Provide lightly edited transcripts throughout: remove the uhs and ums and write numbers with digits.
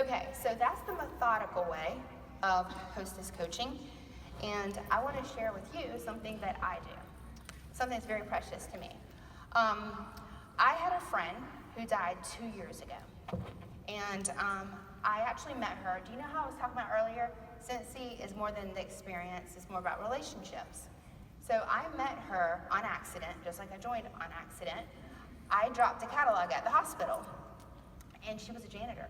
Okay, so that's the methodical way of hostess coaching, and I want to share with you something that I do, something that's very precious to me. I had a friend who died 2 years ago, and I actually met her. Do you know how I was talking about earlier? Scentsy is more than the experience, it's more about relationships. So I met her on accident, just like I joined on accident. I dropped a catalog at the hospital, and she was a janitor.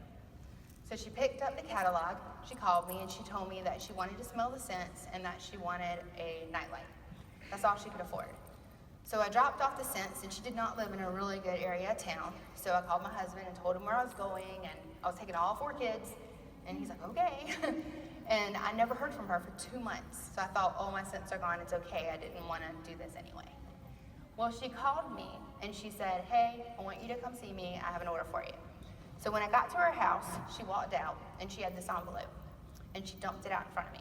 So she picked up the catalog, she called me, and she told me that she wanted to smell the scents and that she wanted a nightlight. That's all she could afford. So I dropped off the scents, and she did not live in a really good area of town. So I called my husband and told him where I was going, and I was taking all 4 kids, and he's like, okay. And I never heard from her for 2 months. So I thought, oh, my scents are gone, it's okay, I didn't want to do this anyway. Well, she called me, and she said, hey, I want you to come see me, I have an order for you. So when I got to her house, she walked out, and she had this envelope, and she dumped it out in front of me,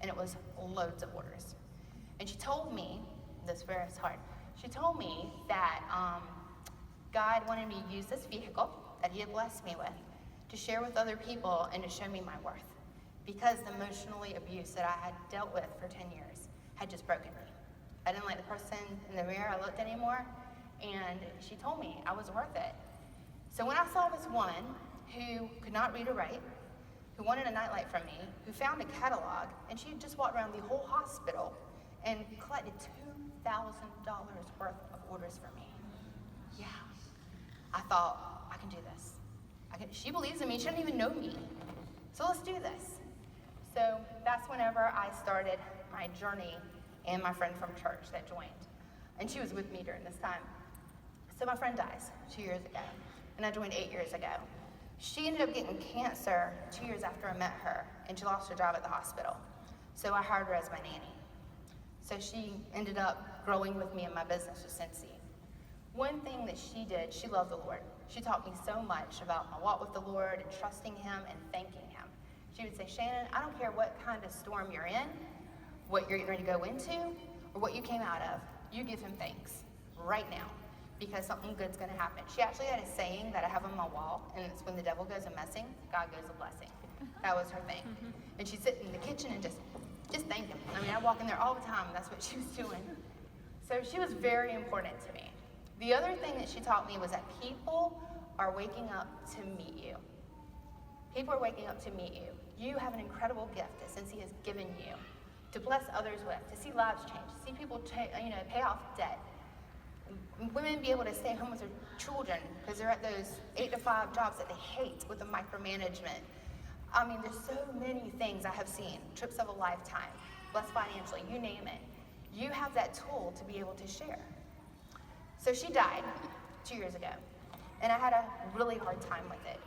and it was loads of orders. And she told me, this very hard, she told me that God wanted me to use this vehicle that he had blessed me with to share with other people and to show me my worth, because the emotionally abuse that I had dealt with for 10 years had just broken me. I didn't like the person in the mirror I looked at anymore, and she told me I was worth it. So when I saw this woman who could not read or write, who wanted a nightlight from me, who found a catalog, and she had just walked around the whole hospital and collected $2,000 worth of orders for me. Yeah. I thought, I can do this. She believes in me, she doesn't even know me. So let's do this. So that's whenever I started my journey, and my friend from church that joined. And she was with me during this time. So my friend dies 2 years ago, and I joined 8 years ago. She ended up getting cancer 2 years after I met her, and she lost her job at the hospital. So I hired her as my nanny. So she ended up growing with me in my business with Scentsy. One thing that she did, she loved the Lord. She taught me so much about my walk with the Lord and trusting him and thanking him. She would say, Shannon, I don't care what kind of storm you're in, what you're getting ready to go into, or what you came out of, you give him thanks right now, because something good's gonna happen. She actually had a saying that I have on my wall, and it's when the devil goes a messing, God goes a blessing. That was her thing. And she'd sit in the kitchen and just thank him. I mean, I walk in there all the time, and that's what she was doing. So she was very important to me. The other thing that she taught me was that people are waking up to meet you. People are waking up to meet you. You have an incredible gift that Scentsy has given you to bless others with, to see lives change, to see people pay off debt. Women be able to stay home with their children because they're at those 8 to 5 jobs that they hate with the micromanagement. I mean, there's so many things I have seen, trips of a lifetime, blessed financially, you name it. You have that tool to be able to share. So she died 2 years ago, and I had a really hard time with it.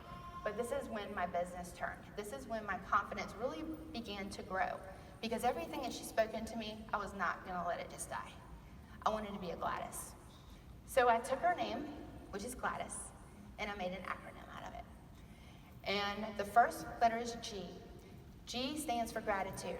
But this is when my business turned. This is when my confidence really began to grow, because everything that she spoke into me, I was not gonna let it just die. I wanted to be a Gladys. So I took her name, which is Gladys, and I made an acronym out of it. And the first letter is G. G stands for gratitude.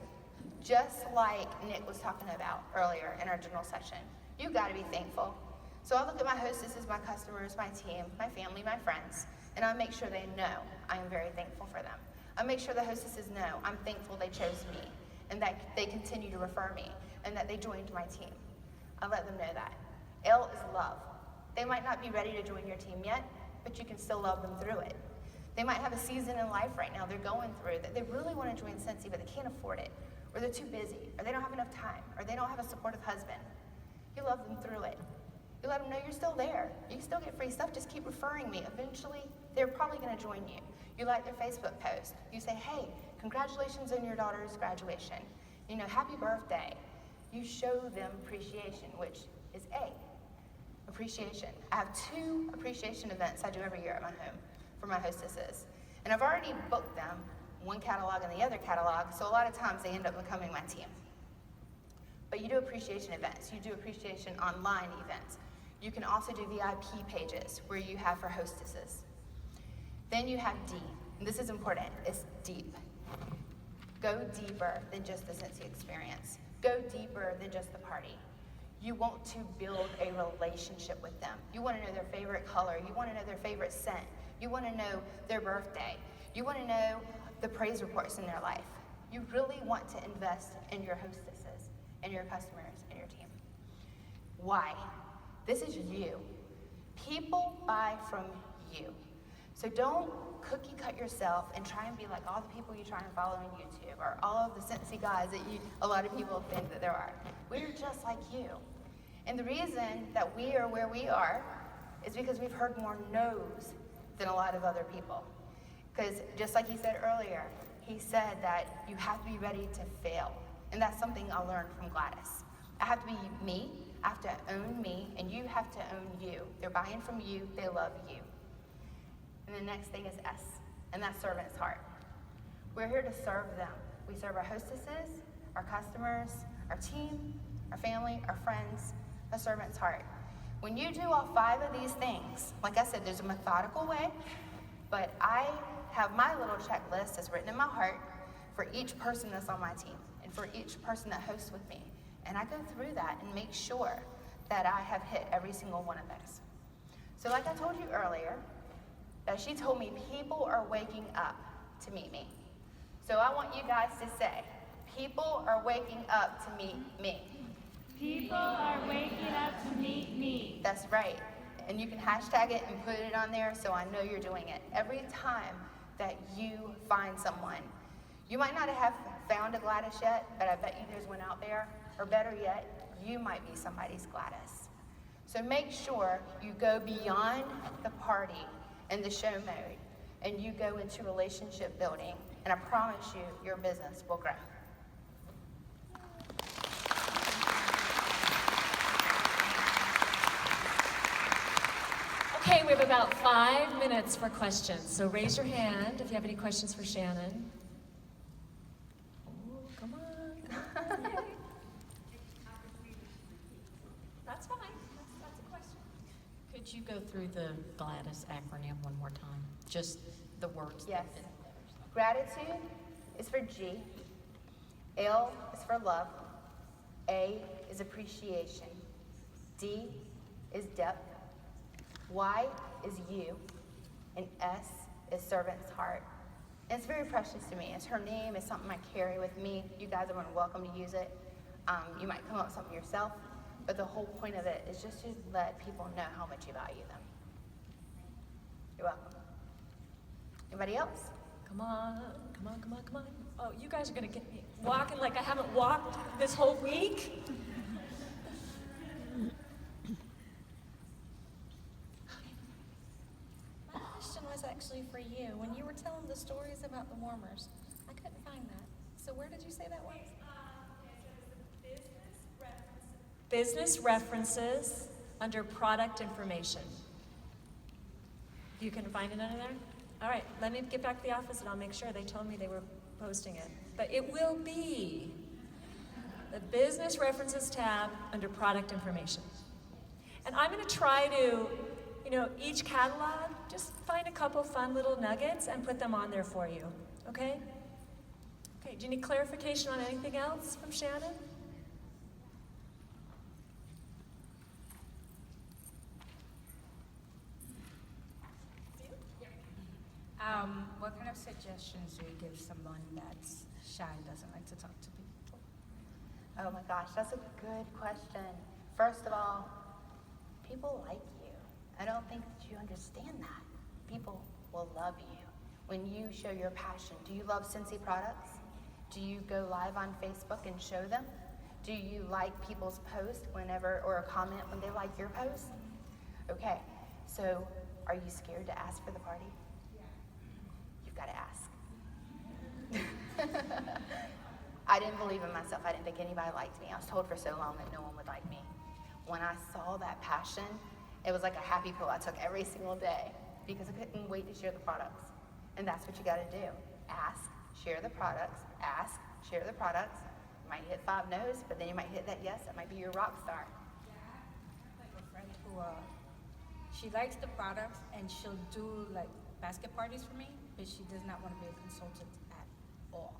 Just like Nick was talking about earlier in our general session, you gotta be thankful. So I look at my hostesses, my customers, my team, my family, my friends, and I make sure they know I am very thankful for them. I make sure the hostesses know I'm thankful they chose me, and that they continue to refer me, and that they joined my team. I let them know that. L is love. They might not be ready to join your team yet, but you can still love them through it. They might have a season in life right now they're going through that they really want to join Scentsy, but they can't afford it, or they're too busy, or they don't have enough time, or they don't have a supportive husband. You love them through it. You let them know you're still there. You can still get free stuff, just keep referring me. Eventually, they're probably gonna join you. You like their Facebook post. You say, hey, congratulations on your daughter's graduation. Happy birthday. You show them appreciation, which is A, appreciation. I have 2 appreciation events I do every year at my home for my hostesses. And I've already booked them, one catalog and the other catalog, so a lot of times they end up becoming my team. But you do appreciation events. You do appreciation online events. You can also do VIP pages where you have for hostesses. Then you have D, and this is important, it's deep. Go deeper than just the Scentsy experience. Go deeper than just the party. You want to build a relationship with them. You want to know their favorite color. You want to know their favorite scent. You want to know their birthday. You want to know the praise reports in their life. You really want to invest in your hostesses and your customers and your team. Why? This is you. People buy from you. So don't cookie cut yourself and try and be like all the people you try and follow on YouTube or all of the Scentsy guys that a lot of people think that there are. We're just like you. And the reason that we are where we are is because we've heard more no's than a lot of other people. Because just like he said earlier, he said that you have to be ready to fail. And that's something I learned from Gladys. I have to be me, I have to own me, and you have to own you. They're buying from you, they love you. And the next thing is S, and that's servant's heart. We're here to serve them. We serve our hostesses, our customers, our team, our family, our friends, a servant's heart. When you do all 5 of these things, like I said, there's a methodical way, but I have my little checklist that's written in my heart for each person that's on my team and for each person that hosts with me. And I go through that and make sure that I have hit every single one of those. So like I told you earlier, that she told me people are waking up to meet me. So I want you guys to say, people are waking up to meet me. People are waking up to meet me. That's right. And you can hashtag it and put it on there so I know you're doing it. Every time that you find someone, you might not have found a Gladys yet, but I bet you there's one out there. Or better yet, you might be somebody's Gladys. So make sure you go beyond the party and the show mode, and you go into relationship building, and I promise you, your business will grow. Okay, we have about 5 minutes for questions, so raise your hand if you have any questions for Shannon. Oh, come on. Yay. That's fine. That's a question. Could you go through the Gladys acronym one more time? Just the words. Yes. Gratitude is for G. L is for love. A is appreciation. D is depth. Y is you. And S is servant's heart. And it's very precious to me. It's her name. It's something I carry with me. You guys are welcome to use it. You might come up with something yourself. But the whole point of it is just to let people know how much you value them. You're welcome. Anybody else? Come on, come on, come on, come on. Oh, you guys are gonna get me walking like I haven't walked this whole week. My question was actually for you. When you were telling the stories about the warmers, I couldn't find that. So where did you say that was? Business references under product information. You can find it under there? All right, let me get back to the office and I'll make sure. They told me they were posting it. But it will be the business references tab under product information. And I'm gonna try to, each catalog, just find a couple fun little nuggets and put them on there for you, okay? Okay, do you need clarification on anything else from Shannon? What kind of suggestions do you give someone that's shy and doesn't like to talk to people? Oh my gosh, that's a good question. First of all, people like you. I don't think that you understand that. People will love you when you show your passion. Do you love Scentsy products? Do you go live on Facebook and show them? Do you like people's posts or a comment when they like your post? Okay, so are you scared to ask for the party? You've got to ask. I didn't believe in myself. I didn't think anybody liked me. I was told for so long that no one would like me. When I saw that passion, it was like a happy pill I took every single day because I couldn't wait to share the products. And that's what you got to do. Ask, share the products, ask, share the products. You might hit 5 no's, but then you might hit that yes. That might be your rock star. Like a friend who, she likes the products and she'll do like basket parties for me, but she does not want to be a consultant at all.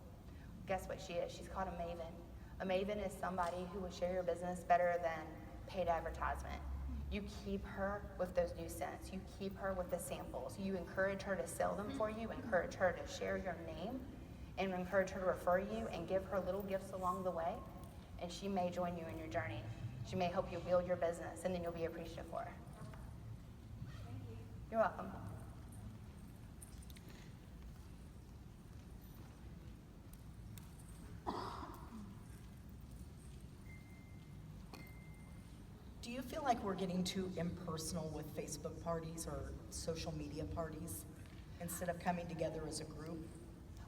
Guess what she is? She's called a maven. A maven is somebody who will share your business better than paid advertisement. You keep her with those new scents. You keep her with the samples. You encourage her to sell them for you, encourage her to share your name, and encourage her to refer you and give her little gifts along the way. And she may join you in your journey. She may help you build your business, and then you'll be appreciative for her. You're welcome. Do you feel like we're getting too impersonal with Facebook parties or social media parties instead of coming together as a group?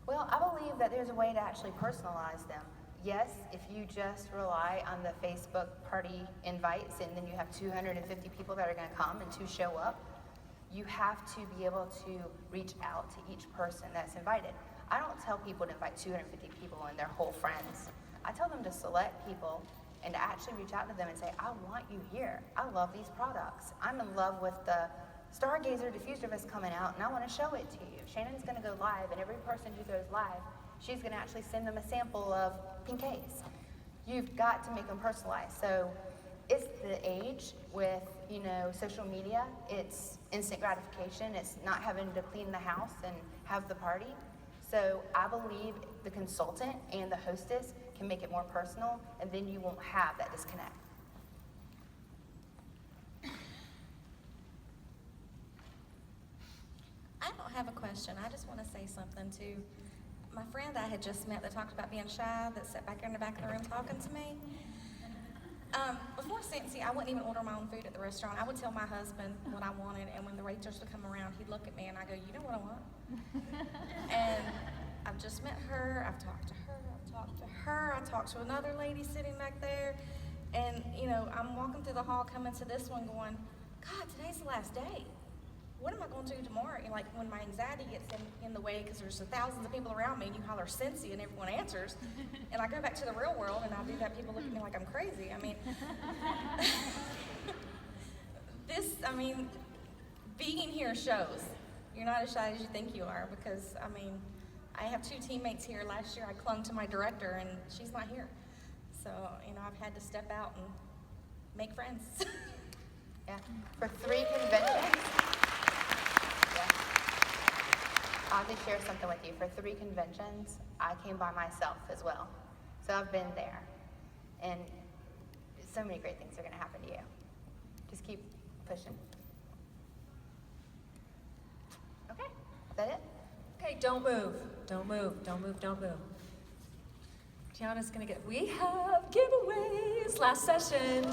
Well, I believe that there's a way to actually personalize them. Yes, if you just rely on the Facebook party invites and then you have 250 people that are going to come and 2 show up, you have to be able to reach out to each person that's invited. I don't tell people to invite 250 people and their whole friends. I tell them to select people and to actually reach out to them and say, I want you here. I love these products. I'm in love with the Stargazer diffuser that's coming out, and I want to show it to you. Shannon's going to go live, and every person who goes live, she's going to actually send them a sample of Pink Haze. You've got to make them personalized. So it's the age with, social media. It's instant gratification. It's not having to clean the house and have the party. So I believe the consultant and the hostess can make it more personal, and then you won't have that disconnect. I don't have a question. I just want to say something to my friend I had just met that talked about being shy, that sat back there in the back of the room talking to me. Before Scentsy, I wouldn't even order my own food at the restaurant. I would tell my husband what I wanted, and when the waitress would come around, he'd look at me and I go, you know what I want? And I've just met her, I've talked to her, I talked to another lady sitting back there, and I'm walking through the hall coming to this one going, God, today's the last day. What am I going to do tomorrow? And like when my anxiety gets in the way because there's thousands of people around me and you holler Scentsy and everyone answers, and I go back to the real world and I do that, people look at me like I'm crazy. I mean, being here shows. You're not as shy as you think you are, because I have 2 teammates here. Last year I clung to my director and she's not here. So, I've had to step out and make friends. Yeah, for 3 conventions. Yeah. I'll just share something with you. For 3 conventions, I came by myself as well. So I've been there. And so many great things are going to happen to you. Just keep pushing. Okay, is that it? Okay, don't move. Don't move. Don't move. Don't move. Tiana's gonna we have giveaways. Last session.